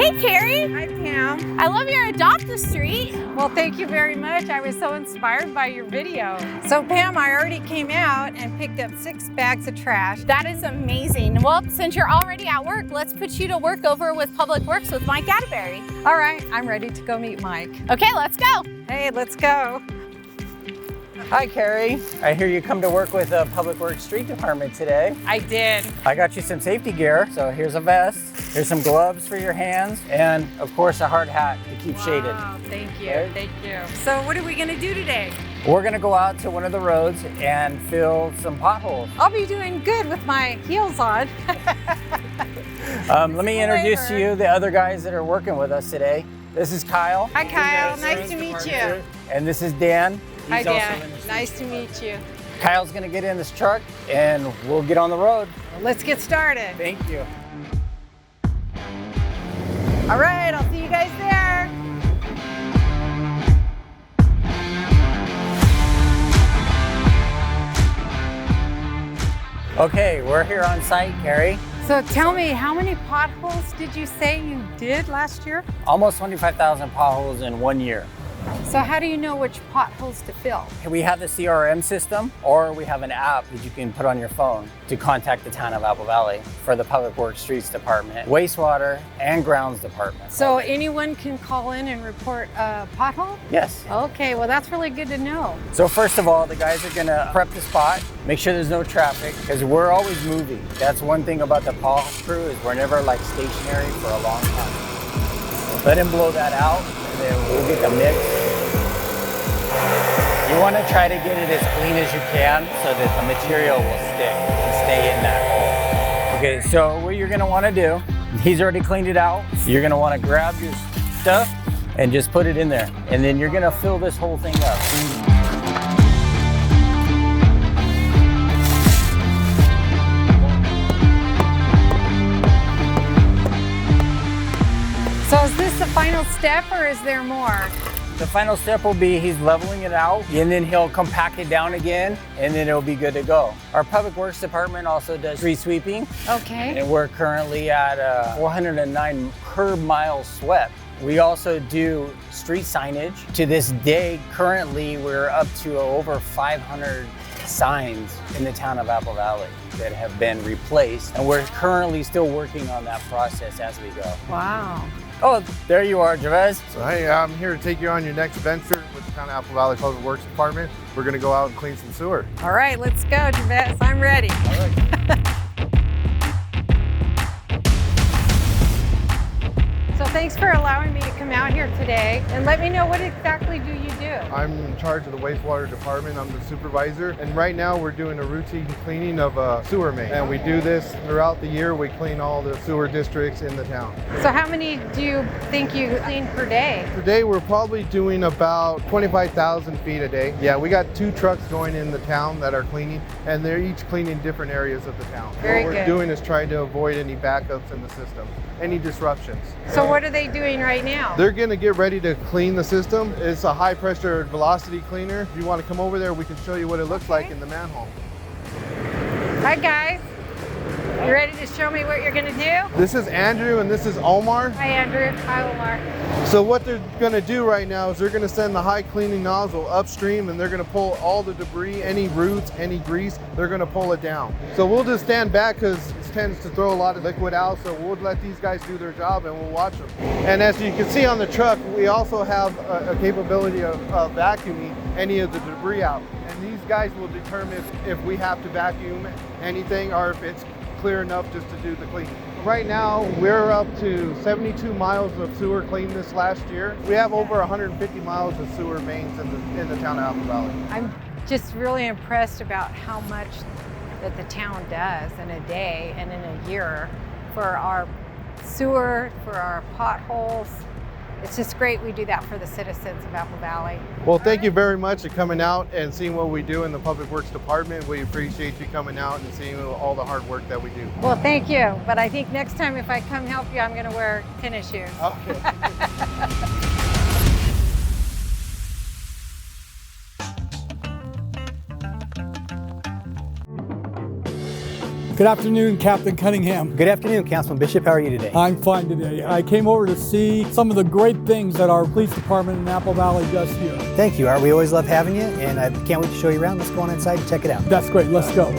Hey, Kari. Hi, Pam. I love your adopt-a street. Well, thank you very much. I was so inspired by your video. So, Pam, I already came out and picked up 6 bags of trash. That is amazing. Well, since you're already at work, let's put you to work over with Public Works with Mike Atterbury. All right, I'm ready to go meet Mike. Okay, let's go. Hey, let's go. Hi, Kari. I hear you come to work with the Public Works Street Department today. I did. I got you some safety gear. So here's a vest, here's some gloves for your hands, and of course a hard hat to keep shaded. Wow, thank you, Okay. thank you. So what are we gonna do today? We're gonna go out to one of the roads and fill some potholes. I'll be doing good with my heels on. Let me introduce to you the other guys that are working with us today. This is Kyle. Hi, Kyle. Nice to meet you. And this is Dan. Hi, He's also Dan. in the street Nice to department. meet you. Kyle's gonna get in this truck and we'll get on the road. Let's get started. Thank you. All right, I'll see you guys there. Okay, we're here on site, Kari. So tell me, how many potholes did you say you did last year? Almost 25,000 potholes in 1 year. So how do you know which potholes to fill? We have the CRM system, or we have an app that you can put on your phone to contact the town of Apple Valley for the Public Works Streets Department, Wastewater, and Grounds Department. So anyone can call in and report a pothole? Yes. Okay, well that's really good to know. So first of all, the guys are gonna prep the spot, make sure there's no traffic, because we're always moving. That's one thing about the paw crew is we're never like stationary for a long time. Let him blow that out, and then we'll get the mix. You want to try to get it as clean as you can so that the material will stick and stay in that hole. Okay, so what you're gonna want to do, he's already cleaned it out. You're gonna want to grab your stuff and just put it in there. And then you're gonna fill this whole thing up. So is this the final step or is there more? The final step will be he's leveling it out, and then he'll compact it down again, and then it'll be good to go. Our Public Works Department also does street sweeping, Okay. and we're currently at 409 curb miles swept. We also do street signage. To this day, currently, we're up to over 500 signs in the town of Apple Valley that have been replaced, and we're currently still working on that process as we go. Wow. Oh, there you are, Javez. So hey, I'm here to take you on your next venture with the Town of Apple Valley Public Works Department. We're gonna go out and clean some sewer. All right, let's go, Javette. I'm ready. All right. So thanks for allowing me to come out here today and let me know, what exactly do you do? I'm in charge of the wastewater department. I'm the supervisor. And right now we're doing a routine cleaning of a sewer main. And we do this throughout the year. We clean all the sewer districts in the town. So how many do you think you clean per day? Today we're probably doing about 25,000 feet a day. Yeah, we got 2 trucks going in the town that are cleaning, and they're each cleaning different areas of the town. Very what we're good. doing is trying to avoid any backups in the system, any disruptions. So what are they doing right now? They're gonna get ready to clean the system. It's a high pressure velocity cleaner. If you wanna come over there, we can show you what it looks like in the manhole. Hi guys. You ready to show me what you're gonna do? This is Andrew and this is Omar. Hi Andrew. Hi Omar. So what they're gonna do right now is they're gonna send the high cleaning nozzle upstream, and they're gonna pull all the debris, any roots, any grease, they're gonna pull it down. So we'll just stand back because it tends to throw a lot of liquid out, so we'll let these guys do their job and we'll watch them. And as you can see on the truck, we also have a capability of vacuuming any of the debris out. And these guys will determine if we have to vacuum anything or if it's clear enough just to do the cleaning. Right now, we're up to 72 miles of sewer cleaned this last year. We have over 150 miles of sewer mains in the town of Apple Valley. I'm just really impressed about how much that the town does in a day and in a year for our sewer, for our potholes. It's just great we do that for the citizens of Apple Valley. Well, thank you very much for coming out and seeing what we do in the Public Works Department. We appreciate you coming out and seeing all the hard work that we do. Well, thank you. But I think next time if I come help you, I'm going to wear tennis shoes. Okay. Good afternoon, Captain Cunningham. Good afternoon, Councilman Bishop. How are you today? I'm fine today. I came over to see some of the great things that our police department in Apple Valley does here. Thank you, Art. We always love having you, and I can't wait to show you around. Let's go on inside and check it out. That's great. Let's go.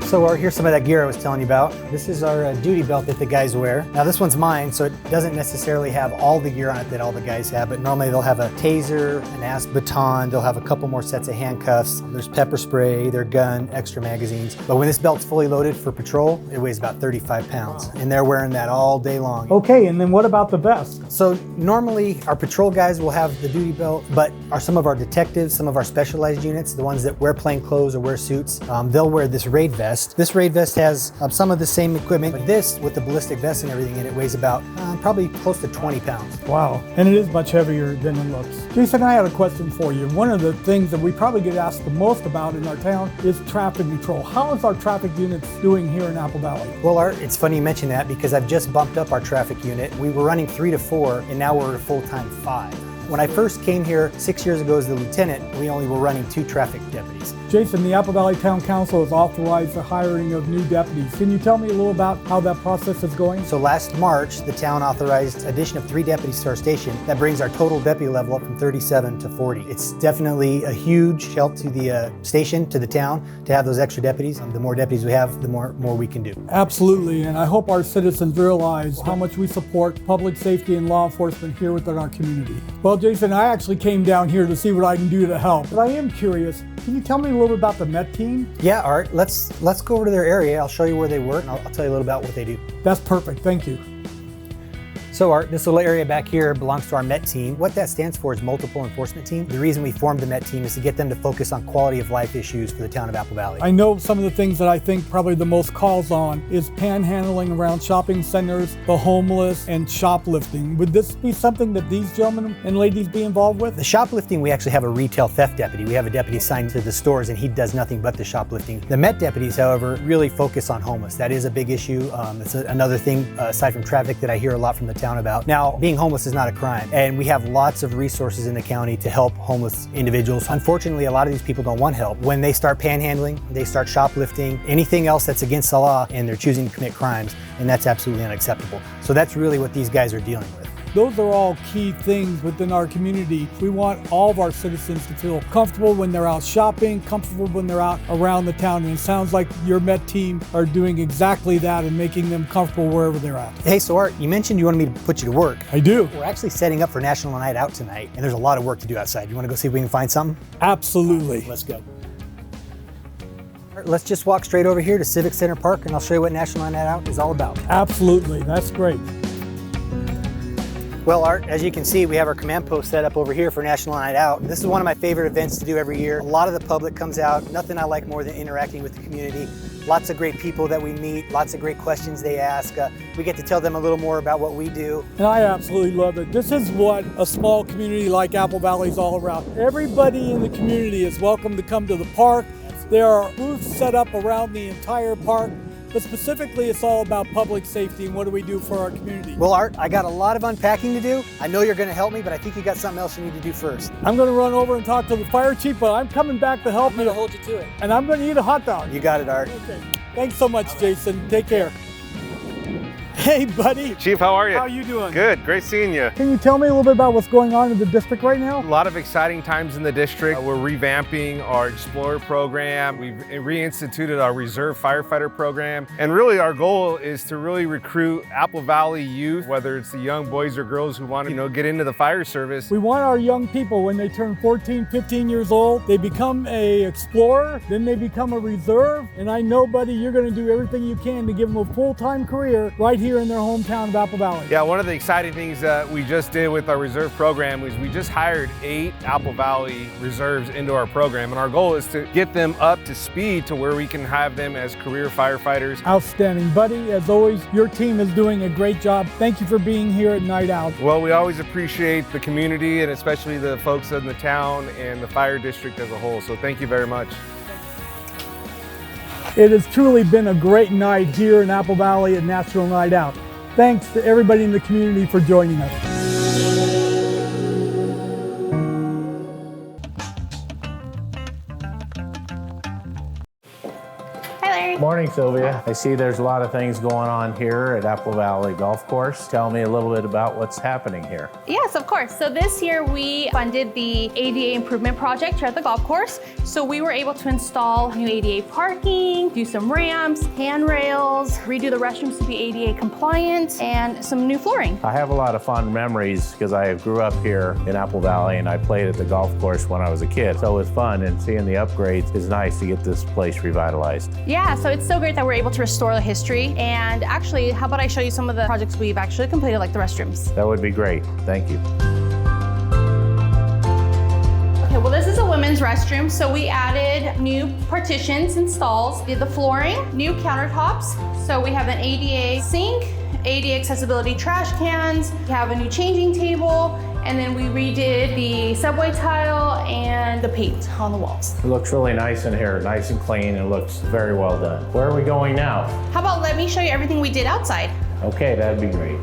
So Art, here's some of that gear I was telling you about. This is our duty belt that the guys wear. Now this one's mine, so it doesn't necessarily have all the gear on it that all the guys have, but normally they'll have a taser, an ASP baton, they'll have a couple more sets of handcuffs, there's pepper spray, their gun, extra magazines. But when this belt's fully loaded for patrol, it weighs about 35 pounds, and they're wearing that all day long. Okay, and then what about the vest? So normally our patrol guys will have the duty belt, but some of our detectives, some of our specialized units, the ones that wear plain clothes or wear suits, they'll wear this raid vest. This raid vest has some of the same equipment, but this, with the ballistic vest and everything in it, weighs about probably close to 20 pounds. Wow, and it is much heavier than it looks. Jason, I had a question for you. One of the things that we probably get asked the most about in our town is traffic control. How is our traffic units doing here in Apple Valley? Well, Art, it's funny you mention that because I've just bumped up our traffic unit. We were running 3 to 4, and now we're at a full-time 5. When I first came here 6 years ago as the lieutenant, we only were running 2 traffic deputies. Jason, the Apple Valley Town Council has authorized the hiring of new deputies. Can you tell me a little about how that process is going? So last March, the town authorized addition of 3 deputies to our station. That brings our total deputy level up from 37 to 40. It's definitely a huge help to the station, to the town, to have those extra deputies. The more deputies we have, the more we can do. Absolutely, and I hope our citizens realize how much we support public safety and law enforcement here within our community. Well, Jason, I actually came down here to see what I can do to help, but I am curious. Can you tell me a little bit about the Met team? Yeah, Art, let's go over to their area. I'll show you where they work, and I'll tell you a little about what they do. That's perfect, thank you. So Art, this little area back here belongs to our MET team. What that stands for is Multiple Enforcement Team. The reason we formed the MET team is to get them to focus on quality of life issues for the town of Apple Valley. I know some of the things that I think probably the most calls on is panhandling around shopping centers, the homeless, and shoplifting. Would this be something that these gentlemen and ladies be involved with? The shoplifting, we actually have a retail theft deputy. We have a deputy assigned to the stores, and he does nothing but the shoplifting. The MET deputies, however, really focus on homeless. That is a big issue. It's another thing, aside from traffic, that I hear a lot from the town about. Now, being homeless is not a crime, and we have lots of resources in the county to help homeless individuals. Unfortunately, a lot of these people don't want help. When they start panhandling, they start shoplifting, anything else that's against the law, and they're choosing to commit crimes, and that's absolutely unacceptable. So that's really what these guys are dealing with. Those are all key things within our community. We want all of our citizens to feel comfortable when they're out shopping, comfortable when they're out around the town. And it sounds like your MET team are doing exactly that and making them comfortable wherever they're at. Hey, so Art, you mentioned you wanted me to put you to work. I do. We're actually setting up for National Night Out tonight, and there's a lot of work to do outside. You want to go see if we can find something? Absolutely. Let's go. Let's just walk straight over here to Civic Center Park, and I'll show you what National Night Out is all about. Absolutely. That's great. Well, Art, as you can see, we have our command post set up over here for National Night Out. This is one of my favorite events to do every year. A lot of the public comes out. Nothing I like more than interacting with the community. Lots of great people that we meet, lots of great questions they ask. We get to tell them a little more about what we do. And I absolutely love it. This is what a small community like Apple Valley is all about. Everybody in the community is welcome to come to the park. There are booths set up around the entire park. But specifically, it's all about public safety and what do we do for our community. Well, Art, I got a lot of unpacking to do. I know you're going to help me, but I think you got something else you need to do first. I'm going to run over and talk to the fire chief, but I'm coming back to help you. I'm going to hold you to it. And I'm going to eat a hot dog. You got it, Art. Okay. Thanks so much, Jason. Take care. Hey, buddy. Chief, how are you? How are you doing? Good, great seeing you. Can you tell me a little bit about what's going on in the district right now? A lot of exciting times in the district. We're revamping our Explorer program. We've reinstituted our Reserve Firefighter program. And really our goal is to really recruit Apple Valley youth, whether it's the young boys or girls who want to, get into the fire service. We want our young people, when they turn 14, 15 years old, they become a Explorer, then they become a Reserve. And I know, buddy, you're going to do everything you can to give them a full-time career right here in their hometown of Apple Valley. Yeah, one of the exciting things that we just did with our Reserve program is we just hired 8 Apple Valley Reserves into our program, and our goal is to get them up to speed to where we can have them as career firefighters. Outstanding. Buddy, as always, your team is doing a great job. Thank you for being here at Night Out. Well, we always appreciate the community and especially the folks in the town and the fire district as a whole, so thank you very much. It has truly been a great night here in Apple Valley at National Night Out. Thanks to everybody in the community for joining us. Larry. Morning, Sylvia. I see there's a lot of things going on here at Apple Valley Golf Course. Tell me a little bit about what's happening here. Yes, of course. So this year we funded the ADA improvement project here at the golf course. So we were able to install new ADA parking, do some ramps, handrails, redo the restrooms to be ADA compliant, and some new flooring. I have a lot of fond memories because I grew up here in Apple Valley and I played at the golf course when I was a kid. So it was fun, and seeing the upgrades is nice to get this place revitalized. Yeah, so it's so great that we're able to restore the history. And actually, how about I show you some of the projects we've actually completed, like the restrooms. That would be great. Thank you. Okay, well, this is a women's restroom. So we added new partitions and stalls, did the flooring, new countertops. So we have an ADA sink, ADA accessibility trash cans, we have a new changing table, and then we redid the subway tile and the paint on the walls. It looks really nice in here, nice and clean, and looks very well done. Where are we going now? How about let me show you everything we did outside? Okay, that'd be great.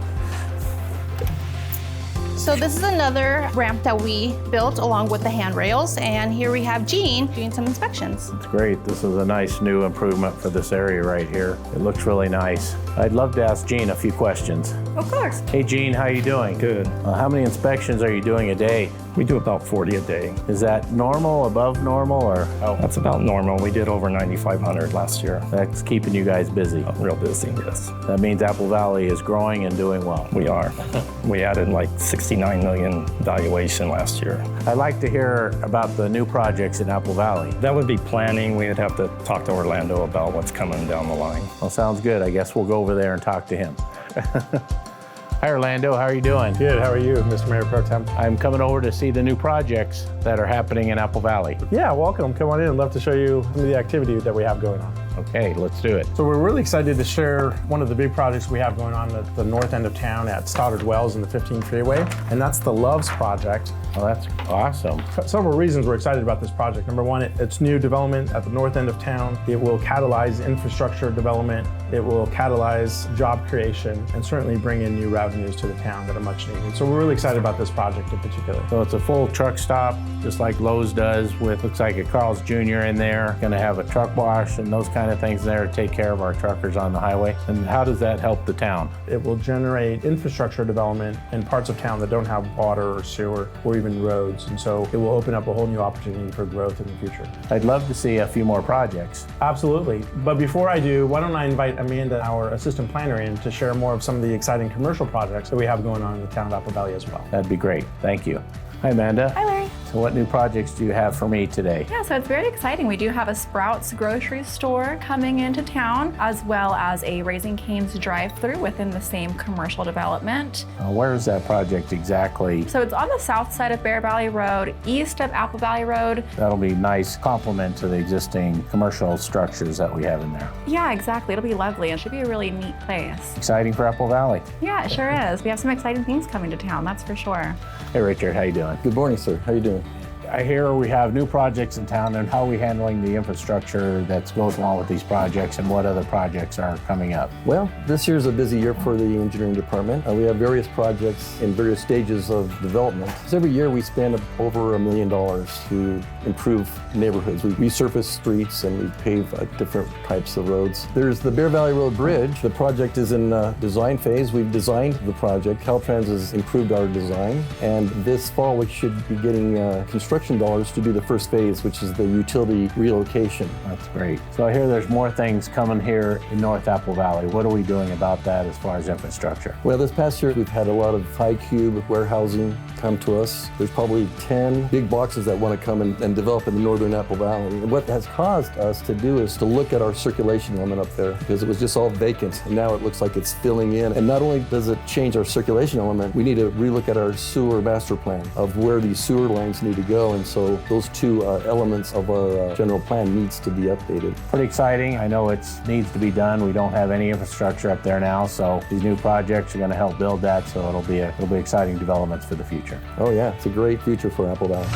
So this is another ramp that we built along with the handrails, and here we have Jean doing some inspections. It's great. This is a nice new improvement for this area right here. It looks really nice. I'd love to ask Jean a few questions. Of course. Hey Jean, how you doing? Good. How many inspections are you doing a day? We do about 40 a day. Is that normal, above normal, or how? That's about normal. We did over 9,500 last year. That's keeping you guys busy. Real busy, yes. That means Apple Valley is growing and doing well. We are. We added like 69 million valuation last year. I'd like to hear about the new projects in Apple Valley. That would be planning. We'd have to talk to Orlando about what's coming down the line. Well, sounds good. I guess we'll go over there and talk to him. Hi, Orlando. How are you doing? Good. How are you, Mr. Mayor Pro Tem? I'm coming over to see the new projects that are happening in Apple Valley. Yeah, welcome. Come on in. I'd love to show you some of the activity that we have going on. Okay, let's do it. So we're really excited to share one of the big projects we have going on at the north end of town at Stoddard Wells and the 15 freeway, and that's the Loves Project. Well, that's awesome. Several reasons we're excited about this project. Number one, it's new development at the north end of town. It will catalyze infrastructure development. It will catalyze job creation and certainly bring in new revenues to the town that are much needed. So we're really excited about this project in particular. So it's a full truck stop, just like Lowe's does, with looks like a Carl's Jr. in there. Going to have a truck wash and those kind of things there to take care of our truckers on the highway. And how does that help the town? It will generate infrastructure development in parts of town that don't have water or sewer or even roads. And so it will open up a whole new opportunity for growth in the future. I'd love to see a few more projects. Absolutely. But before I do, why don't I invite Amanda, our assistant planner, in to share more of some of the exciting commercial projects that we have going on in the town of Apple Valley as well. That'd be great. Thank you. Hi, Amanda. Hi, Larry. So what new projects do you have for me today? Yeah, so it's very exciting. We do have a Sprouts grocery store coming into town, as well as a Raising Cane's drive-through within the same commercial development. Where is that project exactly? So it's on the south side of Bear Valley Road, east of Apple Valley Road. That'll be a nice complement to the existing commercial structures that we have in there. Yeah, exactly. It'll be lovely. It should be a really neat place. Exciting for Apple Valley. Yeah, it sure is. We have some exciting things coming to town, that's for sure. Hey, Richard, how you doing? Good morning, sir. How you doing? I hear we have new projects in town, and how are we handling the infrastructure that goes along with these projects, and what other projects are coming up? Well, this year's a busy year for the engineering department. We have various projects in various stages of development. So every year we spend over $1 million to improve neighborhoods. We resurface streets and we pave different types of roads. There's the Bear Valley Road Bridge. The project is in design phase. We've designed the project. Caltrans has improved our design, and this fall we should be getting construction dollars to do the first phase, which is the utility relocation. That's great. So I hear there's more things coming here in North Apple Valley. What are we doing about that as far as infrastructure? Well, this past year we've had a lot of high cube warehousing come to us. There's probably 10 big boxes that want to come and develop in the northern Apple Valley. And what has caused us to do is to look at our circulation element up there, because it was just all vacant, and now it looks like it's filling in. And not only does it change our circulation element, we need to relook at our sewer master plan of where these sewer lines need to go. And so those two elements of our general plan needs to be updated. Pretty exciting. I know it needs to be done. We don't have any infrastructure up there now, so these new projects are going to help build that. So it'll be exciting developments for the future. Oh yeah, it's a great future for Apple Valley.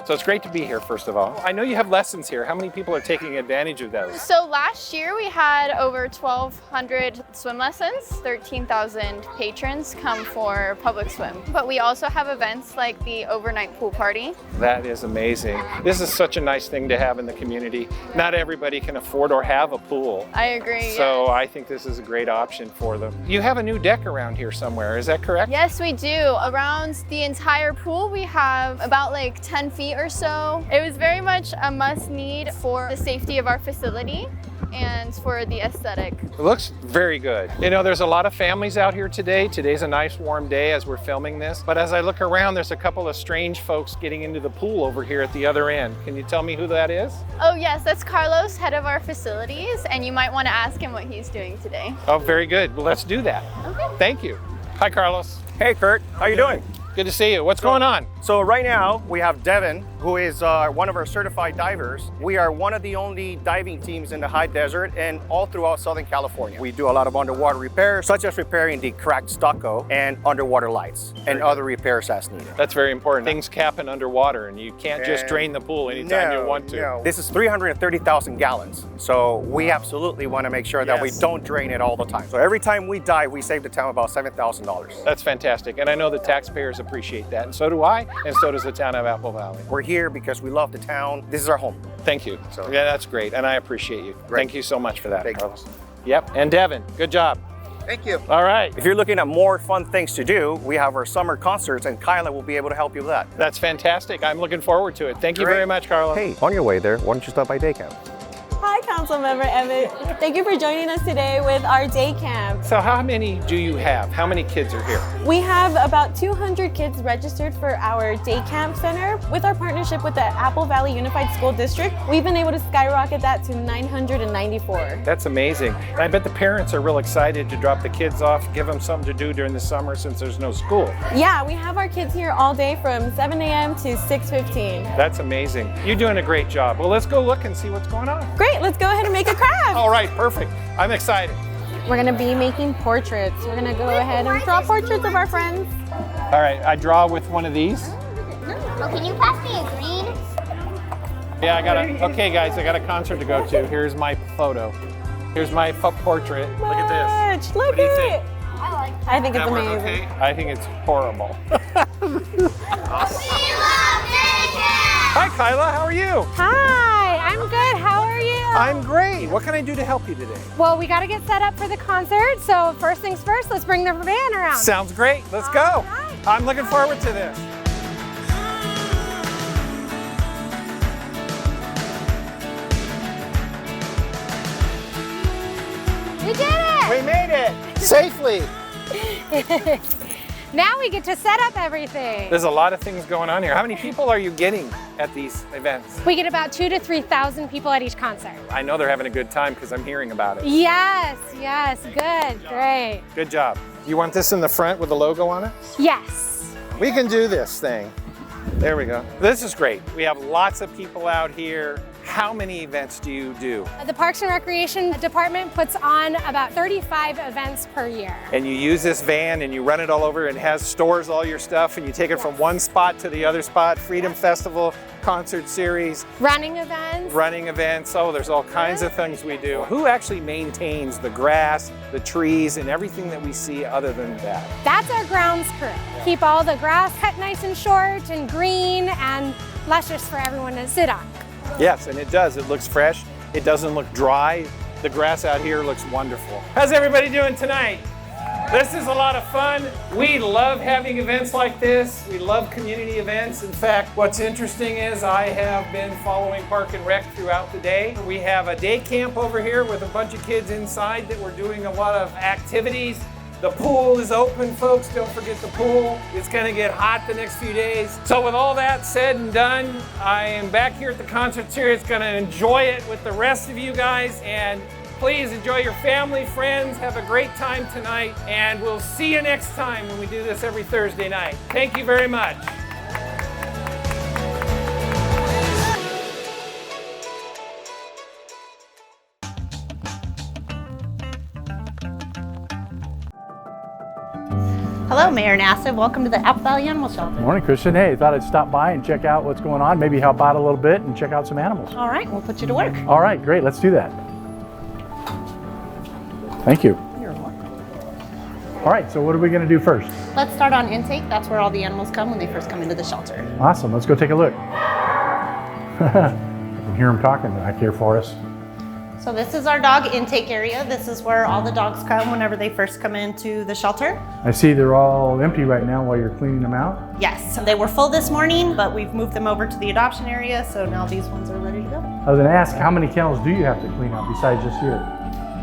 So it's great to be here, first of all. I know you have lessons here. How many people are taking advantage of those? So last year we had over 1,200 swim lessons. 13,000 patrons come for public swim. But we also have events like the overnight pool party. That is amazing. This is such a nice thing to have in the community. Not everybody can afford or have a pool. I agree. So I think this is a great option for them. You have a new deck around here somewhere, is that correct? Yes, we do. Around the entire pool, we have about like 10 feet or so. It was very much a must need for the safety of our facility and for the aesthetic. It looks very good. You know, there's a lot of families out here today. Today's a nice warm day as we're filming this. But as I look around, there's a couple of strange folks getting into the pool over here at the other end. Can you tell me who that is? Oh yes, that's Carlos, head of our facilities, and you might want to ask him what he's doing today. Oh, very good. Well, let's do that. Okay. Thank you. Hi, Carlos. Hey, Curt. How you doing? Good to see you. What's going on? So right now we have Devin, who is one of our certified divers. We are one of the only diving teams in the high desert and all throughout Southern California. We do a lot of underwater repairs, such as repairing the cracked stucco and underwater lights and other repairs as needed. That's very important. Things happen underwater and you can't just drain the pool anytime you want to. No. This is 330,000 gallons. So we absolutely want to make sure that we don't drain it all the time. So every time we dive, we save the town about $7,000. That's fantastic. And I know the taxpayers appreciate that. And so do I. And so does the town of Apple Valley. We're here because we love the town. This is our home. Thank you. So, yeah, that's great. And I appreciate you. Great. Thank you so much for that, Thank Carlos. Yep. And Devin, good job. Thank you. All right. If you're looking at more fun things to do, we have our summer concerts and Kyla will be able to help you with that. That's fantastic. I'm looking forward to it. Thank you very much, Carlos. Hey, on your way there, why don't you stop by day camp? Hi, Councilmember Emick. Thank you for joining us today with our day camp. So how many do you have? How many kids are here? We have about 200 kids registered for our day camp center. With our partnership with the Apple Valley Unified School District, we've been able to skyrocket that to 994. That's amazing. And I bet the parents are real excited to drop the kids off, give them something to do during the summer since there's no school. Yeah, we have our kids here all day from 7 a.m. to 6:15. That's amazing. You're doing a great job. Well, let's go look and see what's going on. Great, let's go ahead and make a craft. All right, perfect. I'm excited. We're gonna be making portraits. We're gonna go ahead and draw portraits of our friends. All right, I draw with one of these. Oh, can you pass me a green? Yeah, okay guys, I got a concert to go to. Here's my photo. Here's my portrait. Look at this. Look What do you at think? it. I think it's That work amazing. okay? I think it's horrible. Hi Kyla, how are you? Hi, I'm good. How are you? I'm great. What can I do to help you today? Well, we got to get set up for the concert. So first things first, let's bring the van around. Sounds great. Let's go. I'm looking forward to this. We did it! We made it safely. Now we get to set up everything. There's a lot of things going on here. How many people are you getting at these events? We get about 2,000 to 3,000 people at each concert. I know they're having a good time because I'm hearing about it. Yes, good, great. Good job. You want this in the front with the logo on it? Yes. We can do this thing. There we go. This is great. We have lots of people out here. How many events do you do? The Parks and Recreation Department puts on about 35 events per year. And you use this van and you run it all over and it stores all your stuff and you take it from one spot to the other spot. Freedom Festival, concert series. Running events. Running events. Oh, there's all kinds of things we do. Who actually maintains the grass, the trees, and everything that we see other than that? That's our grounds crew. Keep all the grass cut nice and short and green and luscious for everyone to sit on. Yes, and it does. It looks fresh. It doesn't look dry. The grass out here looks wonderful. How's everybody doing tonight? This is a lot of fun. We love having events like this. We love community events. In fact, what's interesting is I have been following Park and Rec throughout the day. We have a day camp over here with a bunch of kids inside that we're doing a lot of activities. The pool is open, folks. Don't forget the pool. It's gonna get hot the next few days. So with all that said and done, I am back here at the concert series, gonna enjoy it with the rest of you guys. And please enjoy your family, friends, have a great time tonight. And we'll see you next time when we do this every Thursday night. Thank you very much. Hello, Mayor Nassif. Welcome to the Apple Valley Animal Shelter. Morning, Christian. Hey, thought I'd stop by and check out what's going on, maybe help out a little bit and check out some animals. All right, we'll put you to work. All right, great. Let's do that. Thank you. You're welcome. All right, so what are we going to do first? Let's start on intake. That's where all the animals come when they first come into the shelter. Awesome. Let's go take a look. I can hear them talking back here for us. So this is our dog intake area. This is where all the dogs come whenever they first come into the shelter. I see they're all empty right now while you're cleaning them out. Yes, they were full this morning, but we've moved them over to the adoption area, so now these ones are ready to go. I was going to ask, how many kennels do you have to clean out besides just here?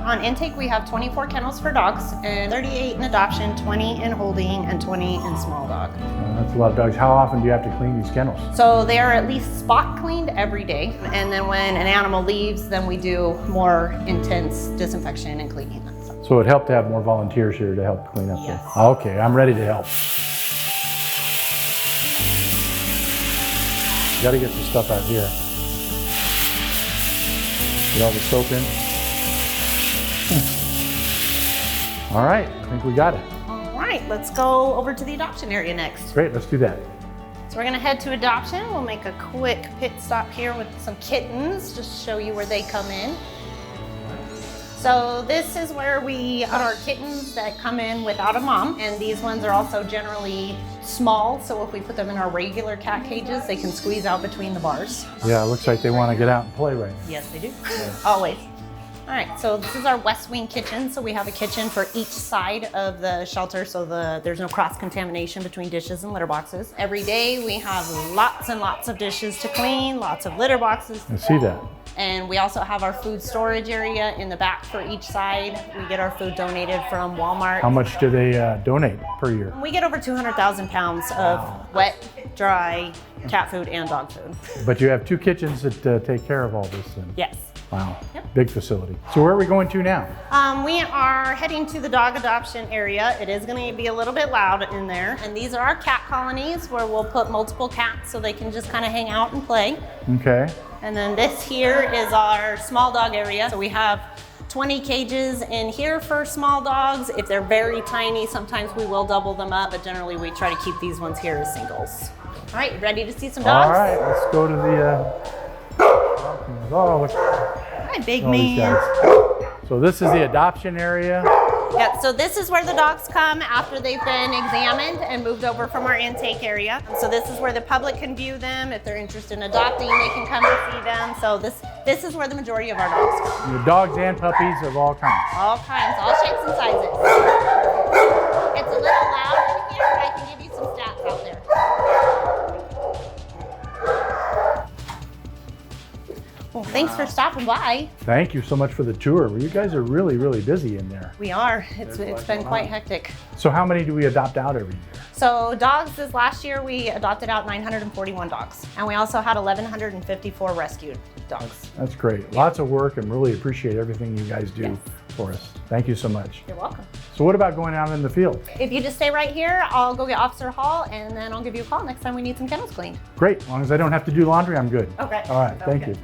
On intake, we have 24 kennels for dogs, and 38 in adoption, 20 in holding, and 20 in small dog. That's a lot of dogs. How often do you have to clean these kennels? So they are at least spot cleaned every day, and then when an animal leaves, then we do more intense disinfection and cleaning. So it'd help to have more volunteers here to help clean up. Yes. Okay, I'm ready to help. Got to get the stuff out here. Get all the soap in. All right, I think we got it. All right, let's go over to the adoption area next. Great, let's do that. So we're gonna head to adoption. We'll make a quick pit stop here with some kittens, just to show you where they come in. So this is where we put our kittens that come in without a mom, and these ones are also generally small, so if we put them in our regular cat cages, they can squeeze out between the bars. Yeah, it looks like they want to get out and play right now. Yes, they do. Always. All right, so this is our West Wing kitchen. So we have a kitchen for each side of the shelter so there's no cross-contamination between dishes and litter boxes. Every day we have lots and lots of dishes to clean, lots of litter boxes. I see that. And we also have our food storage area in the back for each side. We get our food donated from Walmart. How much do they donate per year? We get over 200,000 pounds of wet, dry cat food and dog food. But you have two kitchens that take care of all this then? Yes. Wow, Yep. big facility. So where are we going to now? We are heading to the dog adoption area. It is going to be a little bit loud in there. And these are our cat colonies where we'll put multiple cats so they can just kind of hang out and play. Okay. And then this here is our small dog area. So we have 20 cages in here for small dogs. If they're very tiny, sometimes we will double them up, but generally we try to keep these ones here as singles. All right, ready to see some dogs? All right, let's go to the, oh, look. Hi, big All these man. guys. So this is the adoption area. Yeah, so this is where the dogs come after they've been examined and moved over from our intake area. So this is where the public can view them. If they're interested in adopting, they can come and see them. So this is where the majority of our dogs come. The dogs and puppies of all kinds. All kinds, all shapes and sizes. It's a little loud in here, but I can give you some stats out there. Well, thanks for stopping by. Thank you so much for the tour. Well, you guys are really, really busy in there. We are. It's been quite hectic. So how many do we adopt out every year? So dogs, this last year we adopted out 941 dogs. And we also had 1,154 rescued dogs. That's great. Lots of work and really appreciate everything you guys do for us. Thank you so much. You're welcome. So what about going out in the field? If you just stay right here, I'll go get Officer Hall and then I'll give you a call next time we need some kennels cleaned. Great. As long as I don't have to do laundry, I'm good. Okay. All right. Thank you.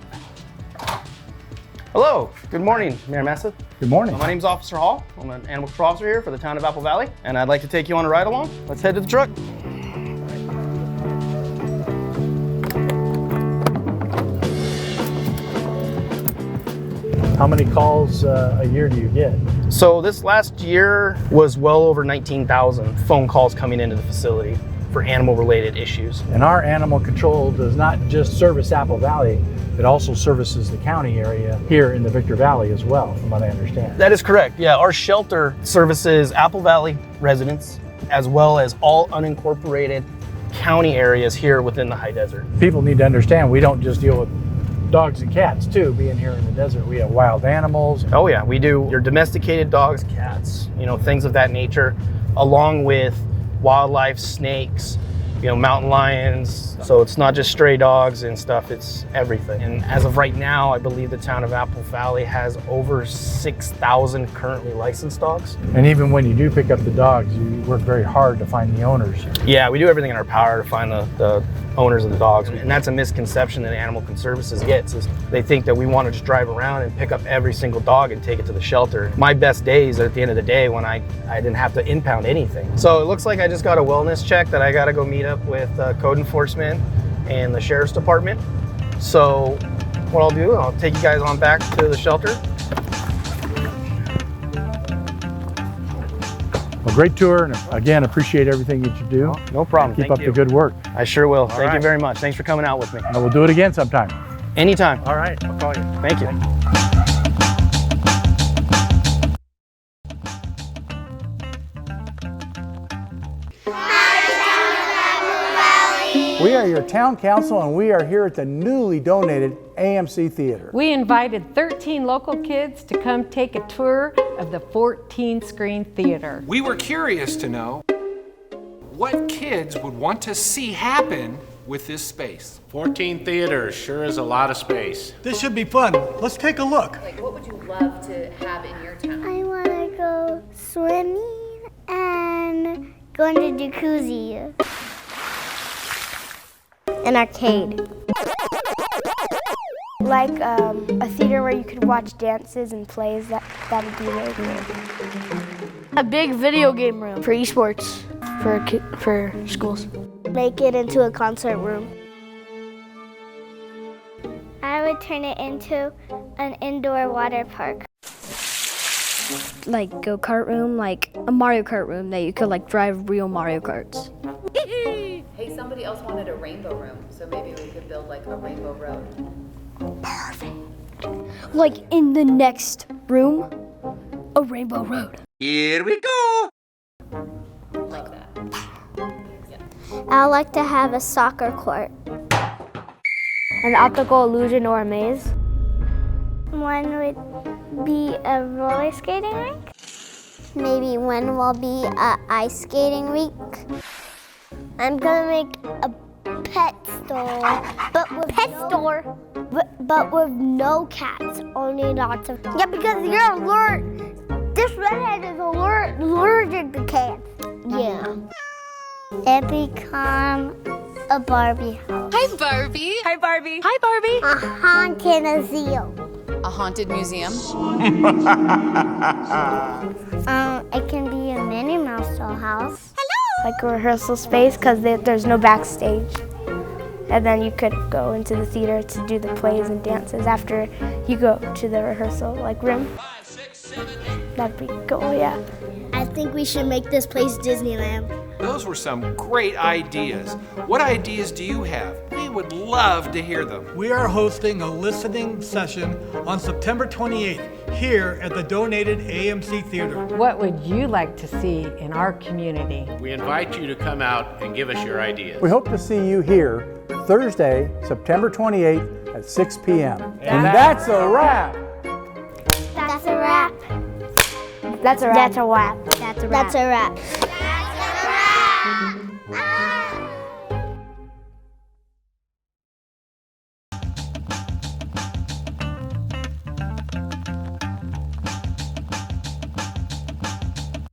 Hello, good morning, Mayor Nassif. Good morning. My name's Officer Hall. I'm an animal control officer here for the town of Apple Valley, and I'd like to take you on a ride along. Let's head to the truck. How many calls a year do you get? So this last year was well over 19,000 phone calls coming into the facility for animal-related issues. And our animal control does not just service Apple Valley, it also services the county area here in the Victor Valley as well, from what I understand. That is correct. Yeah, our shelter services Apple Valley residents as well as all unincorporated county areas here within the high desert. People need to understand we don't just deal with dogs and cats too, being here in the desert. We have wild animals. Oh yeah, we do your domesticated dogs, cats, things of that nature, along with wildlife, snakes, mountain lions. So it's not just stray dogs and stuff, it's everything. And as of right now, I believe the town of Apple Valley has over 6,000 currently licensed dogs. And even when you do pick up the dogs, you work very hard to find the owners. Yeah, we do everything in our power to find the owners of the dogs. And that's a misconception that Animal Conservances gets, is they think that we want to just drive around and pick up every single dog and take it to the shelter. My best days are at the end of the day when I didn't have to impound anything. So it looks like I just got a wellness check that I got to go meet up with code enforcement and the sheriff's department. So what I'll do, I'll take you guys on back to the shelter. Well, great tour, and again, appreciate everything that you do. No problem. Keep Thank up you. the good work. I sure will. Thank you right. very much. Thanks for coming out with me. And we'll do it again sometime. Anytime. All right, I'll call you. Thank you. We are your town council, and we are here at the newly donated AMC Theater. We invited 13 local kids to come take a tour of the 14-screen theater. We were curious to know what kids would want to see happen with this space. 14 theaters sure is a lot of space. This should be fun. Let's take a look. Like, what would you love to have in your town? I want to go swimming and go into the jacuzzi. An arcade. Like a theater where you could watch dances and plays, that'd be really cool. A big video game room for esports for schools. Make it into a concert room. I would turn it into an indoor water park. Like go-kart room, like a Mario Kart room that you could like drive real Mario Karts. Hey, somebody else wanted a rainbow room, so maybe we could build like a rainbow road. Perfect. Like in the next room, a rainbow road. Here we go. Love that. I would like to have a soccer court. An optical illusion or a maze. One would be a roller skating rink. Maybe one will be an ice skating rink. I'm gonna make a pet store, but with no cats, only lots of. Yeah, because you're allergic. This redhead is allergic to cats. Yeah. It become a Barbie house. Hi, Barbie. Hi, Barbie. Hi, Barbie. A haunted museum. A haunted museum. It can be a Minnie Mouse dollhouse. Like a rehearsal space because there's no backstage. And then you could go into the theater to do the plays and dances after you go to the rehearsal room. 5, 6, 7, 8. That'd be cool, yeah. I think we should make this place Disneyland. Those were some great ideas. What ideas do you have? We would love to hear them. We are hosting a listening session on September 28th here at the donated AMC Theater. What would you like to see in our community? We invite you to come out and give us your ideas. We hope to see you here Thursday, September 28th at 6 p.m. And that's a wrap. That's a wrap. That's a wrap. That's a wrap. That's a wrap. That's a wrap. That's a wrap.